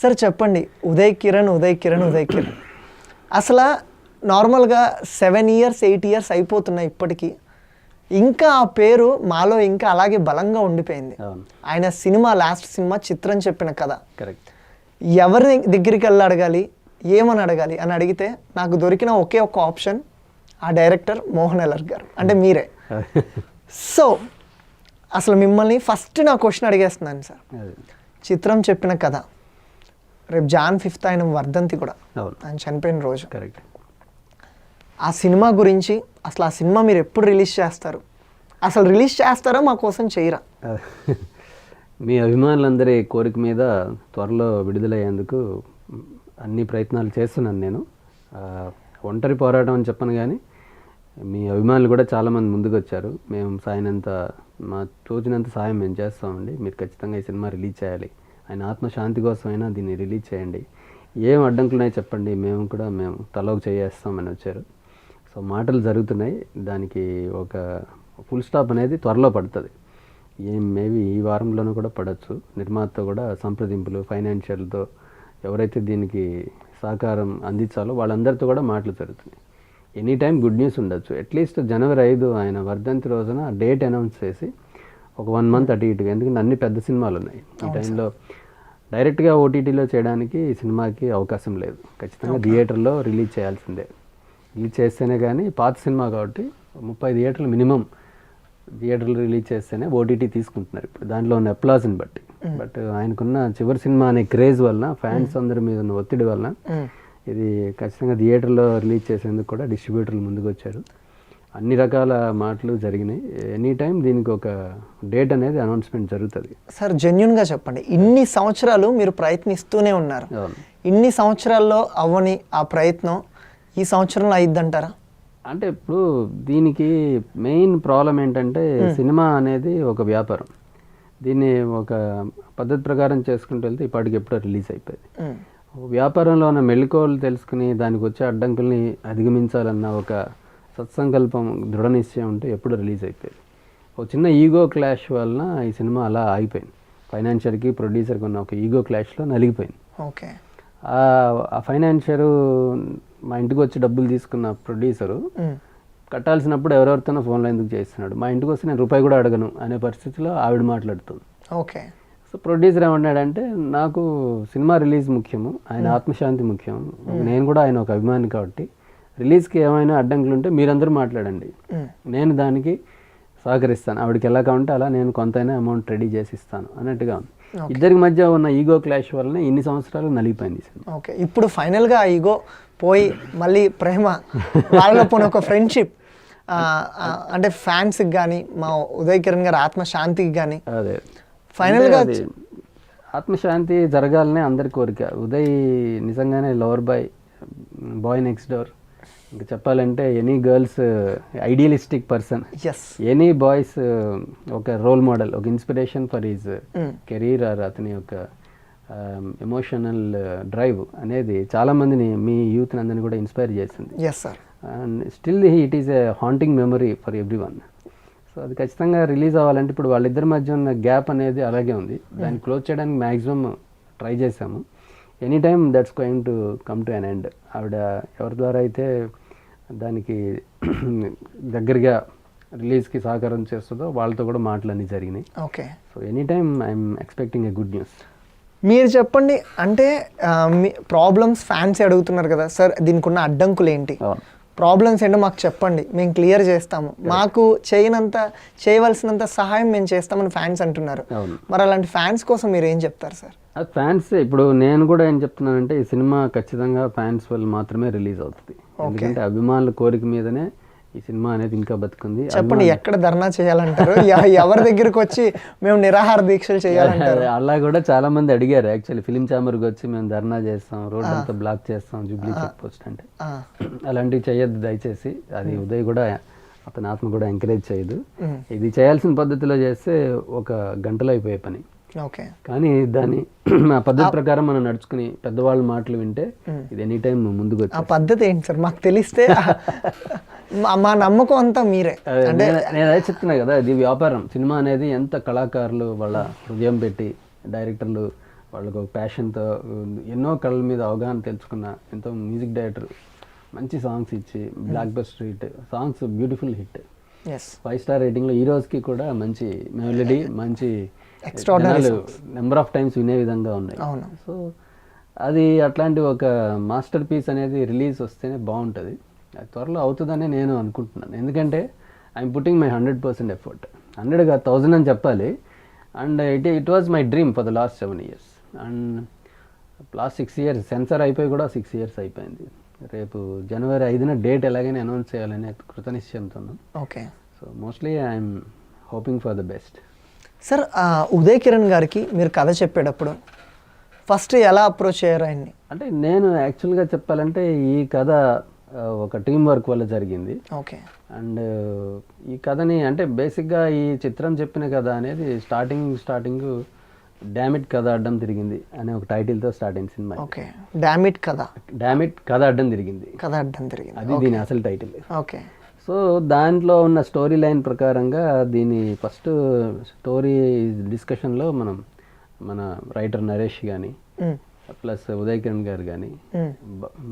Sir చెప్పండి, ఉదయ్ కిరణ్ అసలు నార్మల్గా 7 years 8 years అయిపోతున్నాయి ఇప్పటికీ, ఇంకా ఆ పేరు మాలో ఇంకా అలాగే బలంగా ఉండిపోయింది. ఆయన లాస్ట్ సినిమా చిత్రం చెప్పిన కథ. కరెక్ట్. ఎవరి దగ్గరికి వెళ్ళి అడగాలి, ఏమని అడగాలి అని అడిగితే నాకు దొరికిన ఒకే ఒక ఆప్షన్ ఆ డైరెక్టర్ మోహన్ ఎల్లర్ గారు, అంటే మీరే. సో అసలు మిమ్మల్ని ఫస్ట్ నా క్వశ్చన్ అడిగేస్తున్నాను సార్. చిత్రం చెప్పిన కథ, రేపు Jan 5th ఆయన వర్ధంతి కూడా, ఆయన చనిపోయిన రోజు. కరెక్ట్. ఆ సినిమా గురించి అసలు ఆ సినిమా మీరు ఎప్పుడు రిలీజ్ చేస్తారు, అసలు రిలీజ్ చేస్తారా మా కోసం చేయరా? మీ అభిమానులందరి కోరిక మీద త్వరలో విడుదలయ్యేందుకు అన్ని ప్రయత్నాలు చేస్తున్నాను నేను. ఒంటరి పోరాటం అని చెప్పను, కానీ మీ అభిమానులు కూడా చాలామంది ముందుకు వచ్చారు. మేము సాయనంత మా తోచినంత సాయం మేము చేస్తామండి. మీరు ఖచ్చితంగా ఈ సినిమా రిలీజ్ చేయాలి, ఆయన ఆత్మశాంతి కోసమైనా దీన్ని రిలీజ్ చేయండి, ఏం అడ్డంకులున్నాయి చెప్పండి, మేము తలోకి చేయేస్తామని వచ్చారు. సో మాటలు జరుగుతున్నాయి, దానికి ఒక ఫుల్ స్టాప్ అనేది త్వరలో పడుతుంది. మేబీ ఈ వారంలోనూ కూడా పడవచ్చు. నిర్మాతతో కూడా సంప్రదింపులు, ఫైనాన్షియల్తో ఎవరైతే దీనికి సహకారం అందించాలో వాళ్ళందరితో కూడా మాటలు జరుగుతున్నాయి. ఎనీ టైం గుడ్ న్యూస్ ఉండొచ్చు. అట్లీస్ట్ January 5 ఆయన వర్ధంతి రోజున డేట్ అనౌన్స్ చేసి ఒక 1 month అటు ఇటుగా, ఎందుకంటే అన్ని పెద్ద సినిమాలు ఉన్నాయి ఈ టైంలో. డైరెక్ట్గా ఓటీటీలో చేయడానికి ఈ సినిమాకి అవకాశం లేదు, ఖచ్చితంగా థియేటర్లో రిలీజ్ చేయాల్సిందే. రిలీజ్ చేస్తేనే కానీ, పాత సినిమా కాబట్టి 30 థియేటర్లు మినిమం థియేటర్లు రిలీజ్ చేస్తేనే ఓటీటీ తీసుకుంటున్నారు ఇప్పుడు, దాంట్లో ఉన్న అప్లాజ్ని బట్టి. బట్ ఆయనకున్న చివరి సినిమా అనే క్రేజ్ వలన, ఫ్యాన్స్ అందరి మీద ఉన్న ఒత్తిడి వలన ఇది ఖచ్చితంగా థియేటర్లో రిలీజ్ చేసేందుకు కూడా డిస్ట్రిబ్యూటర్లు ముందుకు వచ్చారు. అన్ని రకాల మాటలు జరిగినాయి. ఎనీ టైం దీనికి ఒక డేట్ అనేది అనౌన్స్మెంట్ జరుగుతుంది. సార్ జెన్యున్గా చెప్పండి, ఇన్ని సంవత్సరాలు మీరు ప్రయత్నిస్తూనే ఉన్నారు, ఇన్ని సంవత్సరాల్లో అవ్వని ఆ ప్రయత్నం ఈ సంవత్సరంలో అయిద్దంటారా? అంటే ఇప్పుడు దీనికి మెయిన్ ప్రాబ్లం ఏంటంటే, సినిమా అనేది ఒక వ్యాపారం. దీన్ని ఒక పద్ధతి ప్రకారం చేసుకుంటూ వెళ్తే ఇప్పటికి ఎప్పుడో రిలీజ్ అయిపోయింది. వ్యాపారంలో ఉన్న మెళుకువలు తెలుసుకుని దానికి వచ్చే అడ్డంకుల్ని అధిగమించాలన్న ఒక సత్సంకల్పం, దృఢ నిశ్చయం ఉంటే ఎప్పుడు రిలీజ్ అయిపోయింది. ఒక చిన్న ఈగో క్లాష్ వలన ఈ సినిమా అలా ఆగిపోయింది. ఫైనాన్షియర్కి ప్రొడ్యూసర్కి ఉన్న ఒక ఈగో క్లాష్లో నలిగిపోయింది. ఓకే. ఆ ఫైనాన్షియరు మా ఇంటికి వచ్చి డబ్బులు తీసుకున్న ప్రొడ్యూసరు కట్టాల్సినప్పుడు ఎవరెవరితోనో ఫోన్లో ఎందుకు చేస్తున్నాడు, మా ఇంటికి వస్తే నేను రూపాయి కూడా అడగను అనే పరిస్థితిలో ఆవిడ మాట్లాడుతుంది. ఓకే. సో ప్రొడ్యూసర్ ఏమన్నాడంటే, నాకు సినిమా రిలీజ్ ముఖ్యము, ఆయన ఆత్మశాంతి ముఖ్యం, నేను కూడా ఆయన ఒక అభిమాని కాబట్టి రిలీజ్కి ఏమైనా అడ్డంకులు ఉంటే మీరందరూ మాట్లాడండి, నేను దానికి సహకరిస్తాను, ఆవిడకి ఎలా కావాలంటే అలా నేను కొంతైనా అమౌంట్ రెడీ చేసి ఇస్తాను అన్నట్టుగా ఉంది. ఇద్దరికి మధ్య ఉన్న ఈగో క్లాష్ వలన ఇన్ని సంవత్సరాలు నలిగిపోయింది సినిమా. ఓకే. ఇప్పుడు ఫైనల్గా ఆ ఈగో పోయి మళ్ళీ ప్రేమ, వాళ్ళలో పోయిన ఒక ఫ్రెండ్షిప్, అంటే ఫ్యాన్స్కి కానీ మా ఉదయ్ కిరణ్ గారి ఆత్మశాంతికి కానీ, అదే ఫైనల్గా ఆత్మశాంతి జరగాలనే అందరి కోరిక. ఉదయ్ నిజంగానే లవర్ బాయ్ నెక్స్ట్ డోర్. ఇంకా చెప్పాలంటే any girls idealistic person, any boys ఒక రోల్ మోడల్, ఒక inspiration for his career or అతని యొక్క ఎమోషనల్ డ్రైవ్ అనేది చాలామందిని, మీ యూత్ అందరినీ కూడా ఇన్స్పైర్ చేసింది. And still it is a haunting memory for every one. So అది ఖచ్చితంగా రిలీజ్ అవ్వాలంటే ఇప్పుడు వాళ్ళిద్దరి మధ్య ఉన్న గ్యాప్ అనేది అలాగే ఉంది, దాన్ని క్లోజ్ చేయడానికి మ్యాక్సిమం ట్రై చేశాము. Any time that's going to come to an end. ఆవిడ ఎవరి ద్వారా అయితే దానికి దగ్గరగా రిలీజ్కి సహకారం చేస్తుందో వాళ్ళతో కూడా మాటలన్నీ జరిగినాయి. Okay. So any time I'm expecting a good news. మీరు చెప్పండి, అంటే మీ ప్రాబ్లమ్స్ ఫ్యాన్స్ అడుగుతున్నారు కదా సార్, దీనికి ఉన్న అడ్డంకులు ఏంటి, ప్రాబ్లమ్స్ ఏంటో మాకు చెప్పండి, మేము క్లియర్ చేస్తాము, మాకు చేయవలసినంత సహాయం మేము చేస్తామని ఫ్యాన్స్ అంటున్నారు. మరి అలాంటి ఫ్యాన్స్ కోసం మీరు ఏం చెప్తారు సార్? ఫ్యాన్స్ ఇప్పుడు నేను కూడా ఏం చెప్తున్నానంటే, ఈ సినిమా ఖచ్చితంగా ఫ్యాన్స్ వల్ల మాత్రమే రిలీజ్ అవుతుంది. ఎందుకంటే అభిమానుల కోరిక మీదనే ఈ సినిమా అనేది ఇంకా బతుకుంది. చెప్పండి, ఎక్కడ ధర్నా చేయాలంటారు, ఎవరి దగ్గరకు వచ్చి మేము నిరాహార దీక్షలు చేయాలంటారు? అలా కూడా చాలా మంది అడిగారు. యాక్చువల్లీ ఫిలిం ఛాంబర్కి వచ్చి మేము ధర్నా చేస్తాం, రోడ్ అంతా బ్లాక్ చేస్తాం, జూబ్లీ చెక్ పోస్ట్ అంటే అలాంటివి చేయొద్దు దయచేసి. అది ఉదయ్ కూడా, అతని ఆత్మ కూడా ఎంకరేజ్ చేయదు. ఇది చేయాల్సిన పద్ధతిలో చేస్తే ఒక గంటలో అయిపోయే పని. ఓకే. కానీ దాన్ని ఆ పద్ధతి ప్రకారం మనం నడుచుకుని పెద్దవాళ్ళ మాటలు వింటే ఇది ఎనీ టైం ముందుకు వచ్చి. ఆ పద్ధతి ఏంటి సార్ మాకు తెలిస్తే? మా నమ్మకం అంతా మీరే. అంటే నేను అదే చెప్తున్నా కదా, ఇది వ్యాపారం. సినిమా అనేది ఎంత కళాకారులు వాళ్ళ హృదయం పెట్టి, డైరెక్టర్లు వాళ్ళకు ఒక ప్యాషన్తో ఎన్నో కళల మీద అవగాహన తెలుసుకున్న ఎంతో మ్యూజిక్ డైరెక్టర్ మంచి సాంగ్స్ ఇచ్చి blockbuster hit songs beautiful hits 5 star రేటింగ్లో ఈ రోజుకి కూడా మంచి మెలోడీ మంచి Extraordinary నెంబర్ ఆఫ్ టైమ్స్ వినే విధంగా ఉన్నాయి. అవును. సో అది అట్లాంటి ఒక మాస్టర్ పీస్ అనేది రిలీజ్ వస్తేనే బాగుంటుంది. అది త్వరలో అవుతుందని నేను అనుకుంటున్నాను. ఎందుకంటే ఐఎమ్ పుట్టింగ్ మై 100% ఎఫర్ట్. 100 కాదు 1000 అని చెప్పాలి. And it was my dream for the last 7 years. And last 6 years censor అయిపోయి కూడా 6 years అయిపోయింది. రేపు January 5న డేట్ ఎలాగైనా అనౌన్స్ చేయాలని కృతనిశ్చయంతో ఉన్నాం. Okay. So mostly I'm hoping for the best. Sir Uday Kiran గారికి మీరు కథ చెప్పేటప్పుడు ఫస్ట్ ఎలా అప్రోచ్ అయ్యారు ఆయన్ని? అంటే నేను యాక్చువల్గా చెప్పాలంటే ఈ కథ ఒక టీం వర్క్ వల్ల జరిగింది. ఓకే. అండ్ ఈ కథని అంటే బేసిక్గా ఈ చిత్రం చెప్పిన కథ అనేది స్టార్టింగ్ డామిట్ కథ అడ్డం తిరిగింది అనే ఒక టైటిల్తో స్టార్ట్ అయింది సినిమా. ఓకే. డామిట్ కథ అడ్డం తిరిగింది, అది దీని అసలు టైటిల్. ఓకే. సో దాంట్లో ఉన్న స్టోరీ లైన్ ప్రకారంగా దీని ఫస్ట్ స్టోరీ డిస్కషన్లో మన రైటర్ నరేష్ కానీ ప్లస్ ఉదయ్ కిరణ్ గారు కానీ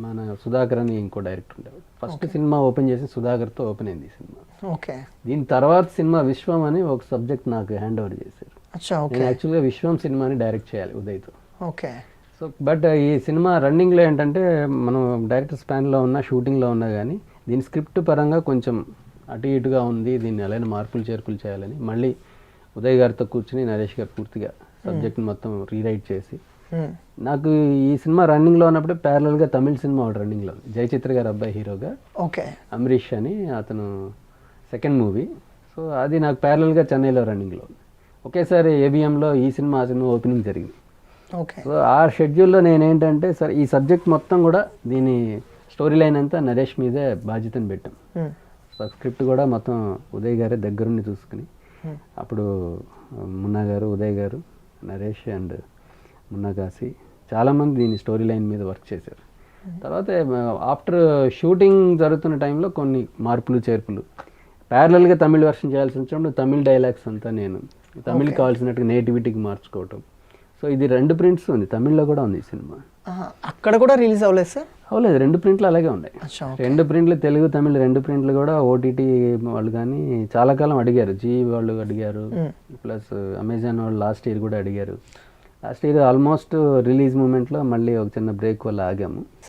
మన సుధాకర్ అని ఇంకో డైరెక్టర్ ఉండేవాడు. ఫస్ట్ సినిమా ఓపెన్ చేసి సుధాకర్తో ఓపెన్ అయింది ఈ సినిమా. ఓకే. దీని తర్వాత సినిమా విశ్వం అని ఒక సబ్జెక్ట్ నాకు హ్యాండ్ ఓవర్ చేశారు. నేను యాక్చువల్గా విశ్వం సినిమాని డైరెక్ట్ చేయాలి ఉదయ్తో. ఓకే. సో బట్ ఈ సినిమా రన్నింగ్లో ఏంటంటే మనం డైరెక్టర్ స్పాన్లో ఉన్నా షూటింగ్లో ఉన్నా కానీ దీని స్క్రిప్ట్ పరంగా కొంచెం అటు ఇటుగా ఉంది, దీన్ని ఎలా మార్పులు చేర్పులు చేయాలని మళ్ళీ ఉదయ్ గారితో కూర్చుని నరేష్ గారు పూర్తిగా సబ్జెక్ట్ని మొత్తం రీరైట్ చేసి నాకు ఈ సినిమా రన్నింగ్లో ఉన్నప్పుడే ప్యారలల్గా తమిళ సినిమా ఒకటి రన్నింగ్లో ఉంది, జయచిత్ర గారు అబ్బాయి హీరోగా. ఓకే. అమరీష్ అని అతను సెకండ్ మూవీ. సో అది నాకు ప్యారలల్గా చెన్నైలో రన్నింగ్లో ఉంది. ఒకేసారి ఏబిఎంలో ఈ సినిమా ఓపెనింగ్ జరిగింది. ఓకే. సో ఆ షెడ్యూల్లో నేనేంటంటే సరే ఈ సబ్జెక్ట్ మొత్తం కూడా దీని స్టోరీ లైన్ అంతా నరేష్ మీదే బాధ్యతను పెట్టాం. సో స్క్రిప్ట్ కూడా మొత్తం ఉదయ్ గారే దగ్గరుండి చూసుకుని అప్పుడు మున్నా గారు, ఉదయ్ గారు, నరేష్ అండ్ మున్నా కాశీ చాలామంది దీని స్టోరీ లైన్ మీద వర్క్ చేశారు. తర్వాత ఆఫ్టర్ షూటింగ్ జరుగుతున్న టైంలో కొన్ని మార్పులు చేర్పులు ప్యారలల్గా తమిళ వర్షన్ చేయాల్సి వచ్చినప్పుడు తమిళ డైలాగ్స్ అంతా నేను తమిళ్ కావాల్సినట్టుగా నేటివిటీకి మార్చుకోవటం. సో ఇది 2 prints ఉంది, తమిళ్లో కూడా ఉంది ఈ సినిమా. అక్కడ కూడా రిలీజ్ అవ్వలేదు సార్? అవ్వలేదు, 2 prints అలాగే ఉన్నాయి. 2 prints తెలుగు తమిళ్ 2 prints కూడా ఓటీటీ వాళ్ళు కానీ చాలా కాలం అడిగారు. జీ వాళ్ళు అడిగారు, ప్లస్ అమెజాన్ వాళ్ళు లాస్ట్ ఇయర్ కూడా అడిగారు. లాస్ట్ ఇయర్ ఆల్మోస్ట్ రిలీజ్ మూమెంట్లో మళ్ళీ ఒక చిన్న బ్రేక్ వల్ల ఆగాము.